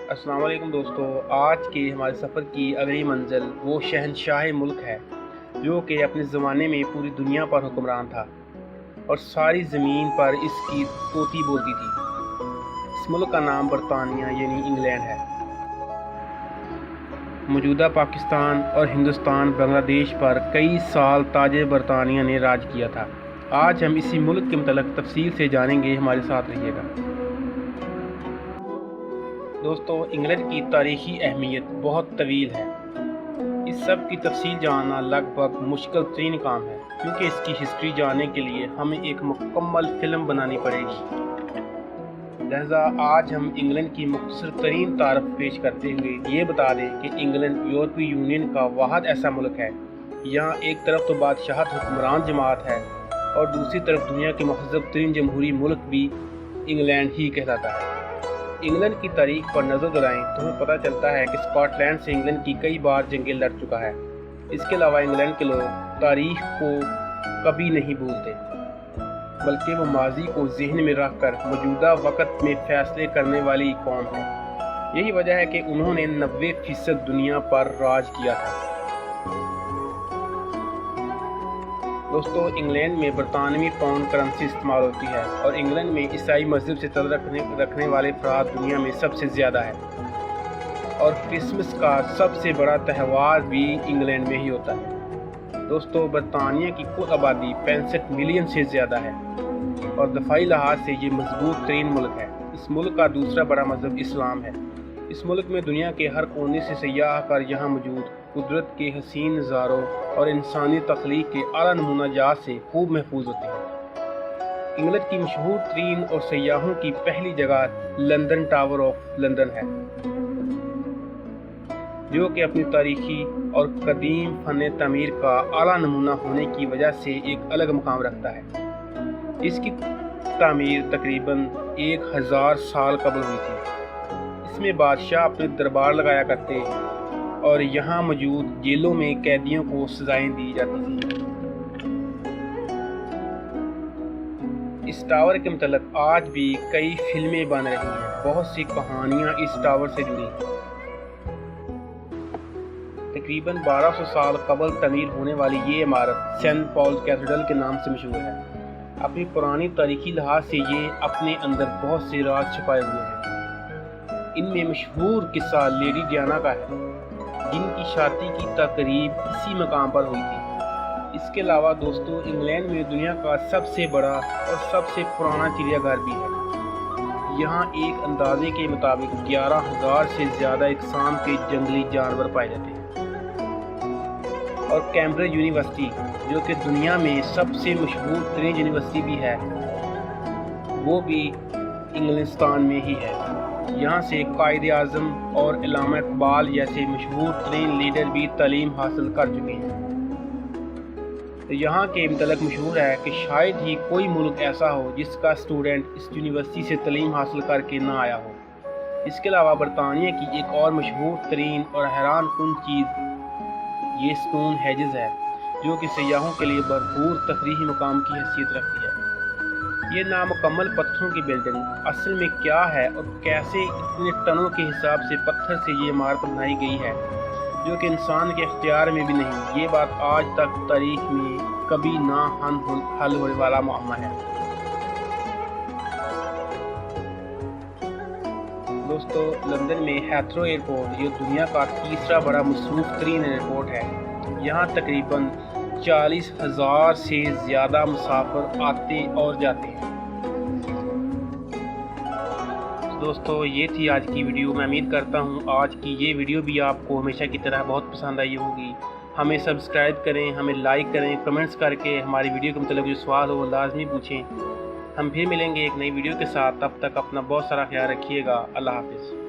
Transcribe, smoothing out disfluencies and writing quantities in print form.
अस्सलाम वालेकुम दोस्तों। आज के हमारे सफ़र की अगली मंजिल वो शहनशाह मुल्क है जो कि अपने ज़माने में पूरी दुनिया पर हुक्मरान था और सारी ज़मीन पर इसकी तोती बोलती थी। इस मुल्क का नाम बरतानिया यानी इंग्लैंड है। मौजूदा पाकिस्तान और हिंदुस्तान बांग्लादेश पर कई साल ताजे बरतानिया ने राज किया था। आज हम इसी मुल्क के मतलब तफसील से जानेंगे, हमारे साथ रहिएगा। दोस्तों, इंग्लैंड की तारीख़ी अहमियत बहुत तवील है। इस सब की तफसील जानना लगभग मुश्किल तरीन काम है, क्योंकि इसकी हिस्ट्री जानने के लिए हमें एक मुकम्मल फ़िल्म बनानी पड़ेगी। लिहाजा आज हम इंग्लैंड की मुख्तसर तरीन तारफ़ पेश करते हुए ये बता दें कि इंग्लैंड यूरोपीय यूनियन का वाहिद ऐसा मुल्क है, यहाँ एक तरफ तो बादशाहत हुक्मरान जमात है और दूसरी तरफ दुनिया के महज़ब तरीन जमहूरी मुल्क भी इंग्लैंड ही कहलाता है। इंग्लैंड की तारीख पर नज़र दौड़ाएं तो हमें पता चलता है कि स्कॉटलैंड से इंग्लैंड की कई बार जंगें लड़ चुका है। इसके अलावा इंग्लैंड के लोग तारीख को कभी नहीं भूलते, बल्कि वो माजी को जहन में रख कर मौजूदा वक़्त में फ़ैसले करने वाली कौम है। यही वजह है कि उन्होंने 90% दुनिया पर राज किया था। दोस्तों, इंग्लैंड में बरतानवी पाउंड करेंसी इस्तेमाल होती है और इंग्लैंड में ईसाई मज़हब से ताल्लुक़ रखने वाले अफराद दुनिया में सबसे ज़्यादा है और क्रिसमस का सबसे बड़ा त्यौहार भी इंग्लैंड में ही होता है। दोस्तों, बरतानिया की कुल आबादी 65 मिलियन से ज़्यादा है और दफ़ाई लिहाज से ये मजबूत तरीन मुल्क है। इस मुल्क का दूसरा बड़ा मज़हब इस्लाम है। इस मुल्क में दुनिया के हर कोने से सयाह आकर यहाँ मौजूद कुदरत के हसीन नज़ारों और इंसानी तख्लीक के आला नमूना जात से खूब महफूज होते हैं। इंग्लैंड की मशहूर तरीन और सयाहों की पहली जगह लंदन टावर ऑफ लंदन है, जो कि अपनी तारीखी और कदीम फ़न तमीर का आला नमूना होने की वजह से एक अलग मकाम रखता है। इसकी तामीर तकरीबन 1000 साल कबल हुई थी। इसमें बादशाह अपने दरबार लगाया करते और यहाँ मौजूद जेलों में कैदियों को सजाएं दी जाती थी। इस टावर के मतलब आज भी कई फिल्में बन रही हैं। बहुत सी कहानियाँ इस टावर से जुड़ी हैं। तकरीबन 1200 साल कबल तमीर होने वाली ये इमारत सेंट पॉल कैथेड्रल के नाम से मशहूर है। अपनी पुरानी तारीखी लिहाज से ये अपने अंदर बहुत से राज छुपाए हुए हैं। इनमें मशहूर किस्सा लेडी डियाना का है, जिनकी शादी की तकरीब इसी मकाम पर हुई थी। इसके अलावा दोस्तों, इंग्लैंड में दुनिया का सबसे बड़ा और सबसे पुराना चिड़ियाघर भी है। यहाँ एक अंदाजे के मुताबिक 11,000 से ज़्यादा इकसाम के जंगली जानवर पाए जाते हैं। और कैम्ब्रिज यूनिवर्सिटी, जो कि दुनिया में सबसे मशहूर तरीन यूनिवर्सिटी भी है, वो भी इंग्लिस्तान में ही है। यहाँ से कायद आज़म और अल्लामा इकबाल जैसे मशहूर तरीन लीडर भी तालीम हासिल कर चुके हैं। तो यहाँ के मतलब मशहूर है कि शायद ही कोई मुल्क ऐसा हो जिसका स्टूडेंट इस यूनिवर्सिटी से तालीम हासिल करके ना आया हो। इसके अलावा बरतानिया की एक और मशहूर तरीन और हैरान कुन चीज़ ये स्टोन हेजेस है, जो कि सयाहों के लिए भरपूर तफरीही मकाम की हैसियत रखती है। ये नामुकम्मल पत्थरों की बिल्डिंग असल में क्या है और कैसे इतने टनों के हिसाब से पत्थर से ये इमारत बनाई गई है, जो कि इंसान के इख्तियार में भी नहीं, ये बात आज तक तारीख में कभी ना हल होने वाला मामला है। दोस्तों, लंदन में हीथ्रो एयरपोर्ट ये दुनिया का तीसरा बड़ा मसरूफ़ तरीन एयरपोर्ट है। यहाँ तकरीबन 40,000 से ज़्यादा मुसाफिर आते और जाते हैं। दोस्तों, ये थी आज की वीडियो। मैं उम्मीद करता हूँ आज की ये वीडियो भी आपको हमेशा की तरह बहुत पसंद आई होगी। हमें सब्सक्राइब करें, हमें लाइक करें, कमेंट्स करके हमारी वीडियो के मतलब जो सवाल हो वो लाजमी पूछें। हम फिर मिलेंगे एक नई वीडियो के साथ। तब तक अपना बहुत सारा ख्याल रखिएगा। अल्लाह हाफिज़।